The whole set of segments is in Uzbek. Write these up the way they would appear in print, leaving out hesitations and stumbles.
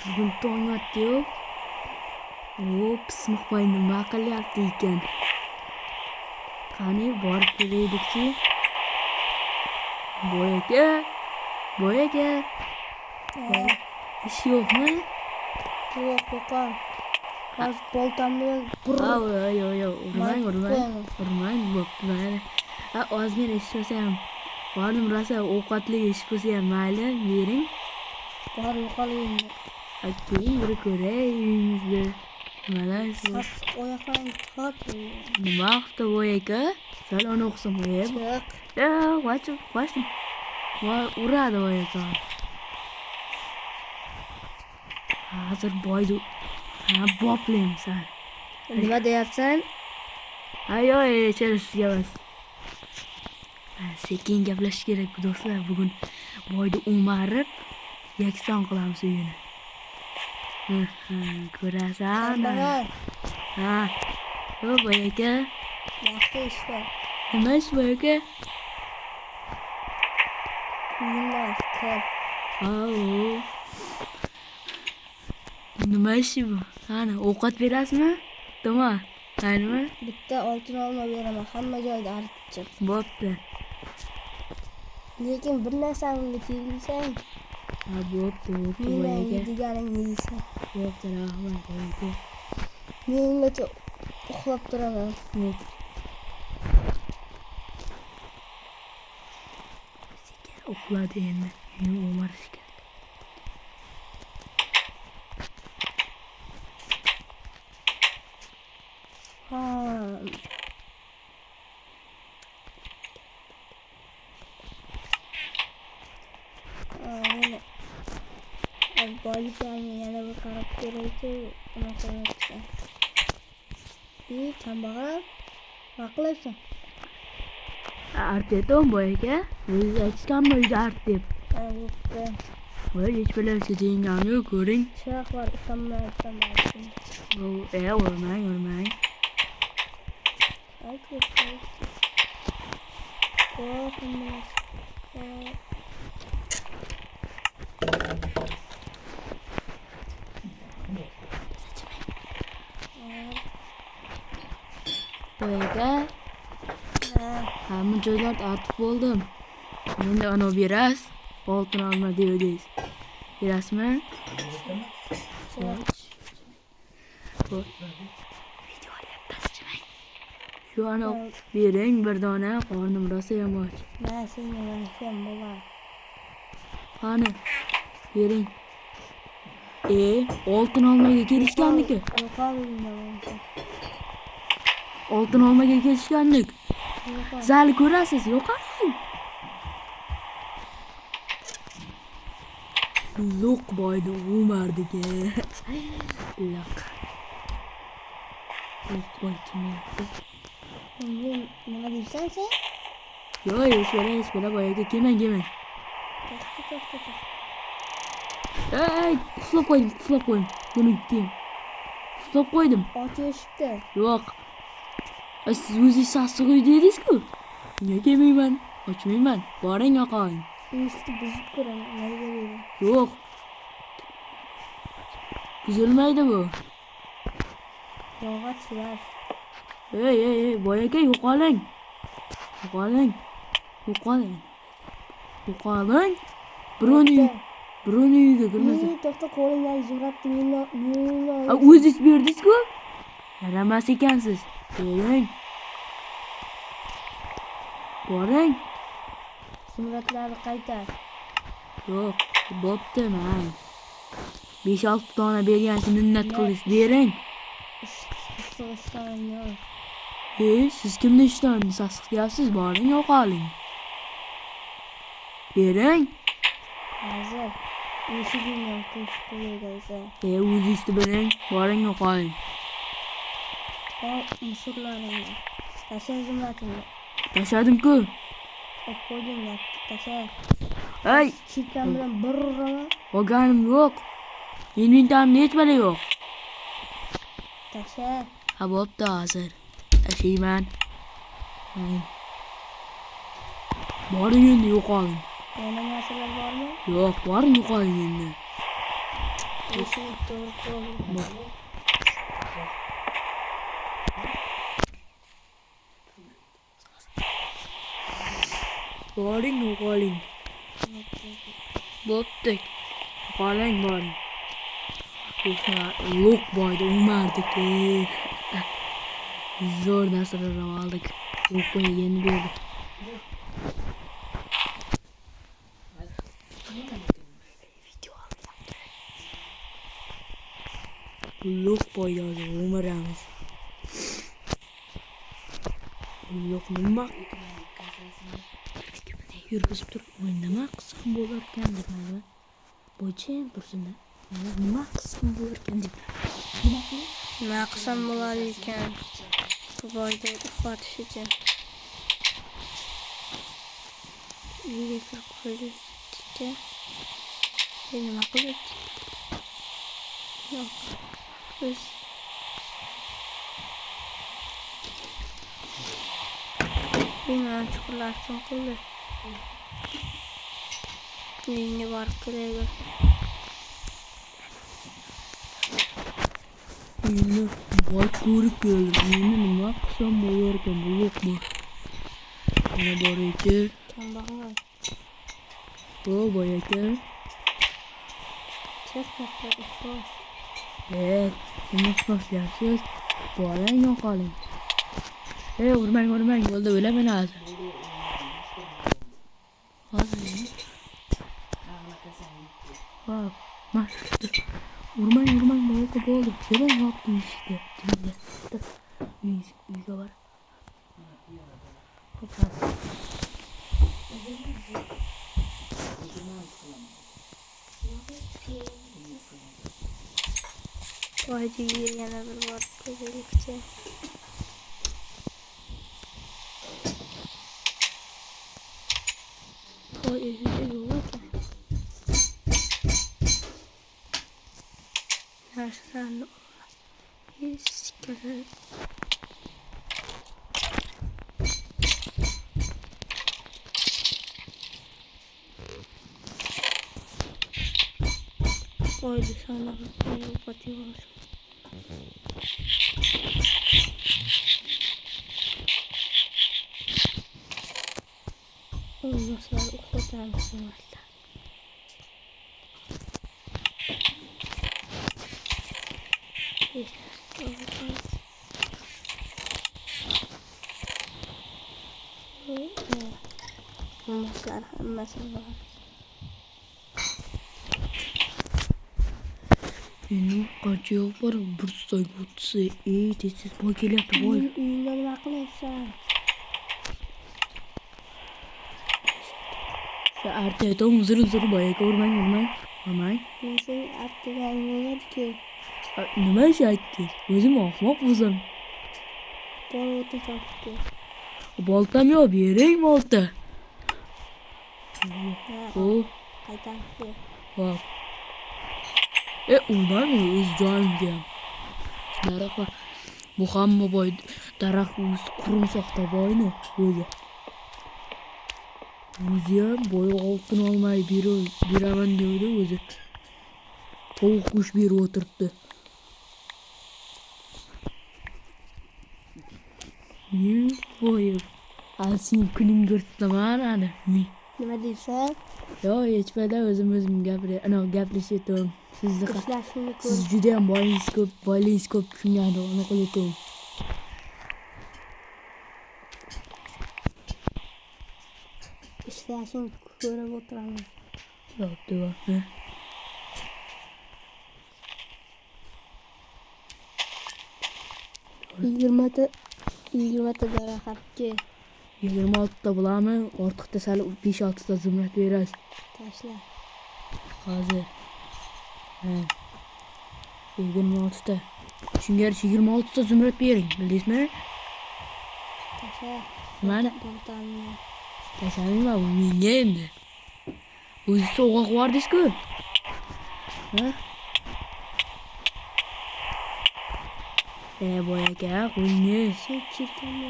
Bugun tong otdi-yu. Pismiqboy nima qilyapti ekan? Qani borib kelaylik-chi. Boy aka. Ish yo'qmi? Yo'q, yo'qam. Hozir boltam bilan urmang, bo'pti mayli. Ozgina ish bo'lsa ham, qornim rosa ovqatli ish bo'lsa ham mayli, bering. Bor yo'qolingmi? Keyin bir ko'ray uyingizda. Nimalarsiz? Oyoqlaring tiqib. Nima qildi boy aka? Sal ona o'qisam qo'yib. Qochdim. Uradi boy aka. Hozir boydu. Boplaymisan. Nima deyapsan? Yo'q, sizga emas. Sekin gaplashish kerak do'stlar. Bugun boyni o'marib, yakson qilamiz uyini. Ko'rasan. Boy aka. Yaxshi ish bor. Nima ish boy aka? Uyinlar kir. Nima ishi bu? Qani, ovqat berasizmi? Tamom. Qanimi? Bitta oltin olma beraman, hamma joyda artib. Bo'pti. Lekin bir narsamni kelsang, bo'pti boy meni aka. deganingni yeysan. Bo'pti, rahmat boy aka. Men ungacha uxlab turaman. Uxladi endi. Meni o'marish kerak. Boyliklarni yana bir qarab ko'raychi, nima qilyapsan? Kambag'al, nima qilyapsan? Arteton boy aka. O'zingiz aytganmi uyda art deb? Bo'pti. Voy, hech bilarsiz deganimni yo'q, ko'ring. Chiroq bor, ishonmayapsan balki. Urmang. Boy aka. Hamma joylarda artib bo'ldim. Endi ana berasiz. Oltin olma deysiz. Berasizmi? Video olyapsiz. Shu ana bering bir dona, qornim rosa yomon. Senga ham bo'lar. Qani, bering. Oltin olmaga kelishganniki. Oltin olmaga kelishgandik. Zali ko'rasiz, yo'qami? Lo'q boyni o'mardik. Lo'q. Boy kelmayapti. Nima deysan sen? Yo'q, hech bir boy aka kelmang. Uxlab qo'ydim. Buni kim? Uxlab qo'ydim. Ochishdi. Yo'q. Siz o'zingiz sassiq uy dedingiz-ku. Nega kelmayman? Ochmayman. Boring yoqang. Eshikni buzib ko'raman. Nega deydi? Yo'q. Buzilmaydi bu. Yog'ochlar. Boy aka, yo'qoling. Birovni uyiga kirmasin. To'xta, qo'lingdan yuribdi. Men o'zingiz berdingiz-ku. Yaramas ekansiz. Bering. Boring. Suratlarni qaytar. Yo'q, bo'pti, men 5-6 dona bergansiz minnat qilish bering. Ishdan yo'q. Siz kimni ishdan sassiq deyapsiz? Boring, yo'qoling. Bering. Hozir eshigingni to'sib qo'yaysan. O'zingizni bering. Boring, yo'qoling. Mushurlaringni tasha zimlatingni. Tashladim-ku. Qo'ydinglar, tasha. Chikam bilan bir uraman. Olganim yo'q. Inventamda hech balo yo'q. Tasha. Bo'pti, hozir. Tashlayman. Boring endi, yo'qoling. Oynamasılar var mı? Yok, var mı koyun? Yeşil doğru oldu. Boring, boring. Bottek. Boring. Look boyda umardık. Zor narsalar aldık. Look boy'a yeni bir Look boyda umarımız. Look nima? Yurgizib turib nima qisqim bo'larkan deb mana bo'ychim tursin. Nima qisqim bo'larkan deb. Nima qilsam bo'lar ekan? Bu boyda uxlatish uchun. Uyga kirib qo'yishga. Nima qildik? Yo'q. Biz bilmem çukurlar kim kıldı. Uyuna varıp kılıyor. Yine boy ko'rib keldim. Endi nima qilsam bo'larkan, bu yo'qmi? Mana bor ekan. Kim bakıyor? Bu boy ekan. Çekmekle uçuyor. Nima qilasiz? Bolang yo'qoling. Urmang, yo'lda o'laman hozir. Urmang, boyga bo'ldi. Nima yopdim ishga? Uyga bor. Vaydi yana bir varıp kılıyorlikçe. O üzücü yok ki. Nereden hiç kadar. Oydu sana kapatıyorlar. Olmasa uxlatar mısın valla? Olmazlar hammasını var. Endi qancha yo'l bor? Bir soy o'tsa, tez boy kelyapti, boy. Uyingda nima qilyapsan? Artetom uzr boyaga urmang. Men sen atdigan bo'ladi-ku. Nima ish aytdingiz? O'zim ahmoq bo'lsam. Bor o'tin topibdi. Boltam yo'q, bering bolta. Qaytaribdi. Hop. Undan o'z joyimga. Daraxt bu hamma boy daraxt o'z qurumsoqda boyni o'zi. O'zi ham boy oltin olmay beraman deydi o'zi. Tovuq kush berib o'tiribdi. Boy. Sen kuning ko'rsataman ana. Nima deysan? Yo'q, hech qanday o'zim gaplashyapman. Ishlashingni ko'r. Siz juda ham boylingiz ko'p shunga aniq qilyapman. Ishlashingni ko'rib o'tiraman. Bo'pti. 20 ta daraxtga 26 ta bo'lami? Ortiqda sal 5-6 ta zumrad berasiz. tashla. Hozir. 26 ta. Shunga 26 ta zumrad bering, bildingizmi? Tashla. Mana Boltamni. tashlamayman, bu menga endi. O'zi so'g'oq bordingiz-ku. Boy aka, qo'yingiz. Shu chirkamni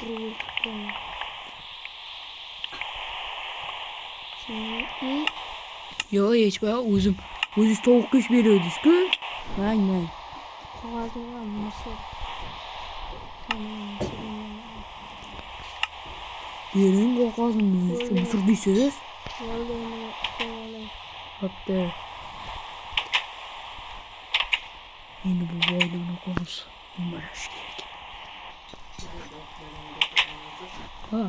urib. Yo hiç be o'ziz tovuq go'sht beriyordingiz-ku. Mang. Qog'ozi va mısır. Bering qog'ozni. Mısır deysiz? Bo'pti. Endi bu boylarni qo'yamiz. Yumalash kerak. Ha.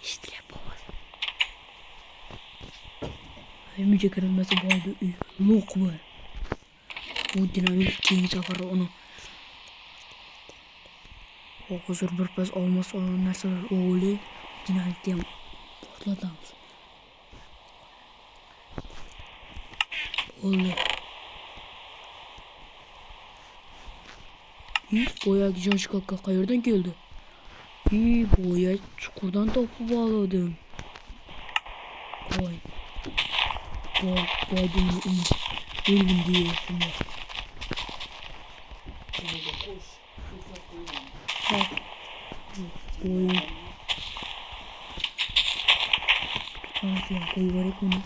İşte boğaz. Müce kırılması boydu. Lok bu. Bu dinamik keyingi safar onu. O huzur bir pas olmasa olan narsalar o'g'li dinamikda ham portlatamiz. Oldu. Boya jon shkafga qayerdan keldi? Boya chuqurdan topib oldim. Voy o'ldim diye. Boy. Tutmasın, koyuverek bunu.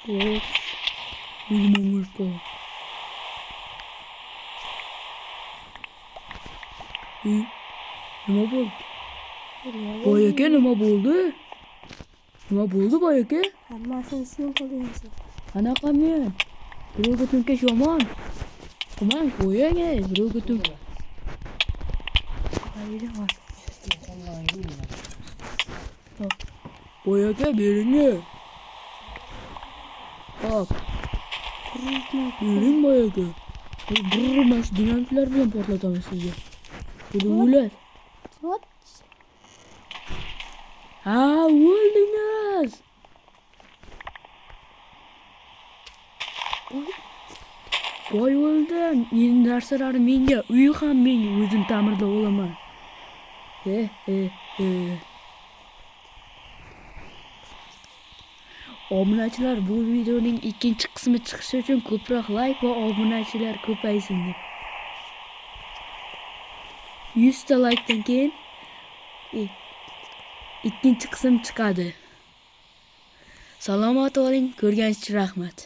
Oh, uyumamız bu. Nima bo'ldi? Boyaka nima bo'ldi? Nima bo'ldi boyaka? Hammasini sen qilyapsan. Qanaqa men? Birovga to'nkash yomon. Tamam qo'yanga, birovga to'nkash. Boyaka beringi. Hop. Bering boyaka. Burmas dinamiklar bilan portlatamiz sizga. Buni o'lat. Ha, o'ldingiz. Boy o'ldim. Endi narsalar menga, uyi ham menga, o'zim ta'mirlab olaman. Obunachilar, bu videoning ikkinchi qismi chiqishi uchun ko'proq like va obunachilar ko'paysin deb. 100 ta likedan keyin ikkinchi qism chiqadi. Salomat bo'ling, ko'rganingiz uchun rahmat.